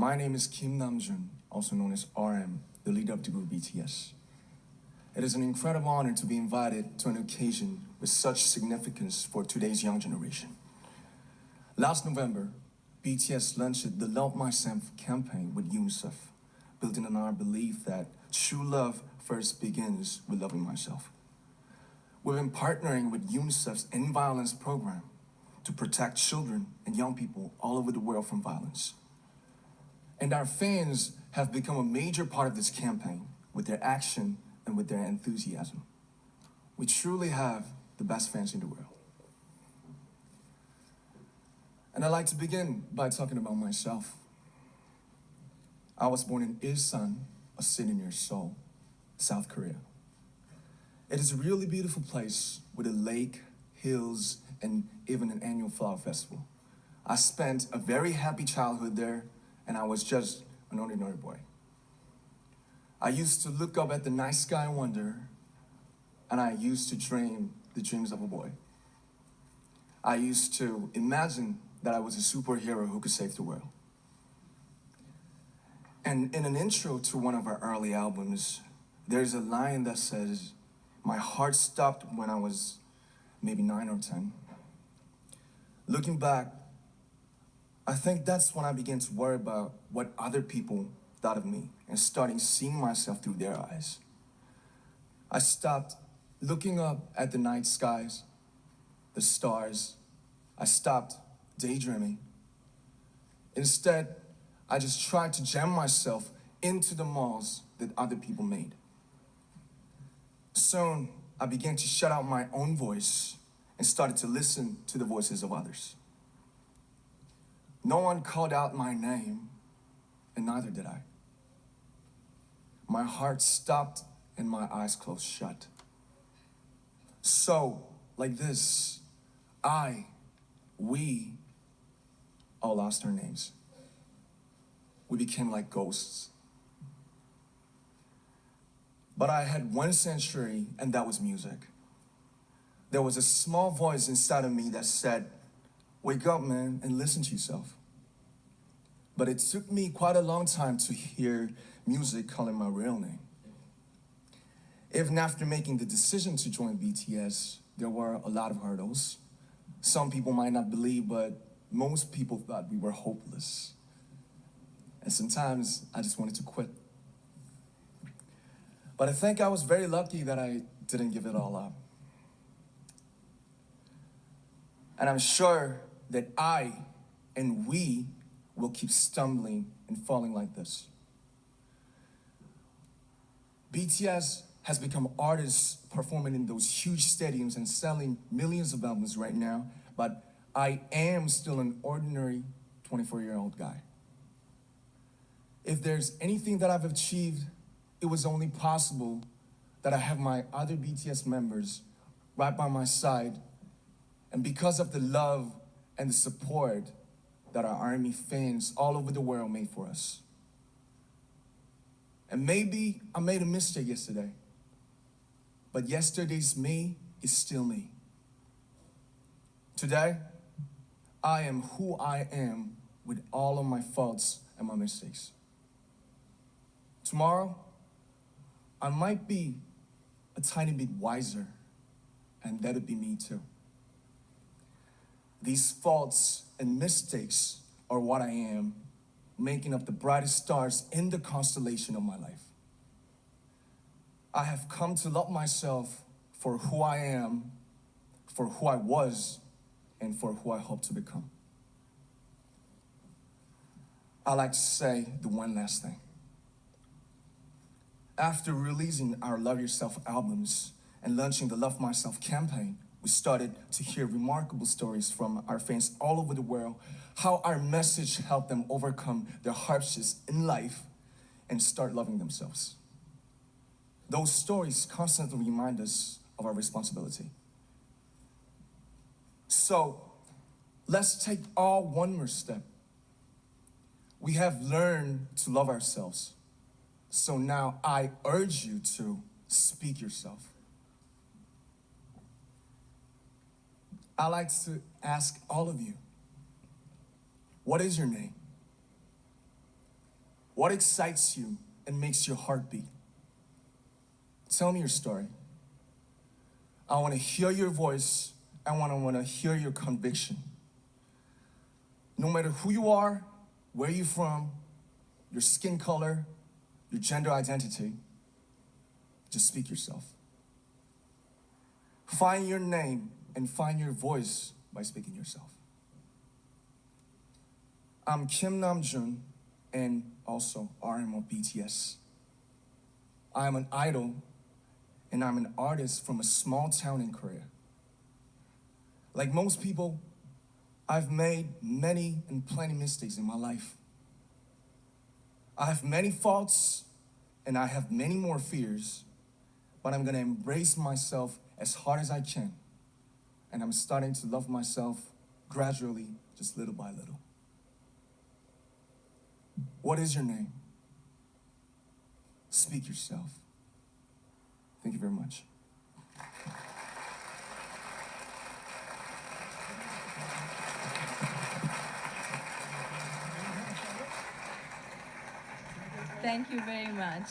My name is Kim Namjoon, also known as RM, the leader of the group BTS. It is an incredible honor to be invited to an occasion with such significance for today's young generation. Last November, BTS launched the Love Myself campaign with UNICEF, building on our belief that true love first begins with loving myself. We've been partnering with UNICEF's End Violence program to protect children and young people all over the world from violence. And our fans have become a major part of this campaign with their action and with their enthusiasm. We truly have the best fans in the world. And I'd like to begin by talking about myself. I was born in Ilsan, a city near Seoul, South Korea. It is a really beautiful place with a lake, hills, and even an annual flower festival. I spent a very happy childhood there, and I was just an ordinary boy. I used to look up at the night sky and wonder, and I used to dream the dreams of a boy. I used to imagine that I was a superhero who could save the world. And in an intro to one of our early albums, there's a line that says, "My heart stopped when I was maybe 9 or 10. Looking back, I think that's when I began to worry about what other people thought of me and starting seeing myself through their eyes. I stopped looking up at the night skies, the stars. I stopped daydreaming. Instead, I just tried to jam myself into the malls that other people made. Soon, I began to shut out my own voice and started to listen to the voices of others. No one called out my name, and neither did I. My heart stopped and my eyes closed shut. So, like this, we all lost our names. We became like ghosts. But I had one sanctuary, and that was music. There was a small voice inside of me that said, "Wake up, man, and listen to yourself." But it took me quite a long time to hear music calling my real name. Even after making the decision to join BTS, there were a lot of hurdles. Some people might not believe, but most people thought we were hopeless. And sometimes I just wanted to quit. But I think I was very lucky that I didn't give it all up. And I'm sure that I and we will keep stumbling and falling like this. BTS has become artists performing in those huge stadiums and selling millions of albums right now, but I am still an ordinary 24-year-old guy. If there's anything that I've achieved, it was only possible that I have my other BTS members right by my side, and because of the love and the support that our ARMY fans all over the world made for us. And maybe I made a mistake yesterday, but yesterday's me is still me. Today, I am who I am with all of my faults and my mistakes. Tomorrow, I might be a tiny bit wiser, and that'd be me too. These faults and mistakes are what I am, making up the brightest stars in the constellation of my life. I have come to love myself for who I am, for who I was, and for who I hope to become. I like to say the one last thing. After releasing our Love Yourself albums and launching the Love Myself campaign, we started to hear remarkable stories from our fans all over the world, how our message helped them overcome their hardships in life and start loving themselves. Those stories constantly remind us of our responsibility. So, let's take all one more step. We have learned to love ourselves. So now I urge you to speak yourself. I like to ask all of you, what is your name? What excites you and makes your heart beat? Tell me your story. I want to hear your voice. I want to hear your conviction. No matter who you are, where you're from, your skin color, your gender identity, just speak yourself. Find your name and find your voice by speaking yourself. I'm Kim Namjoon and also RM of BTS. I'm an idol and I'm an artist from a small town in Korea. Like most people, I've made many and plenty mistakes in my life. I have many faults and I have many more fears, but I'm gonna embrace myself as hard as I can. And I'm starting to love myself gradually, just little by little. What is your name? Speak yourself. Thank you very much. Thank you very much.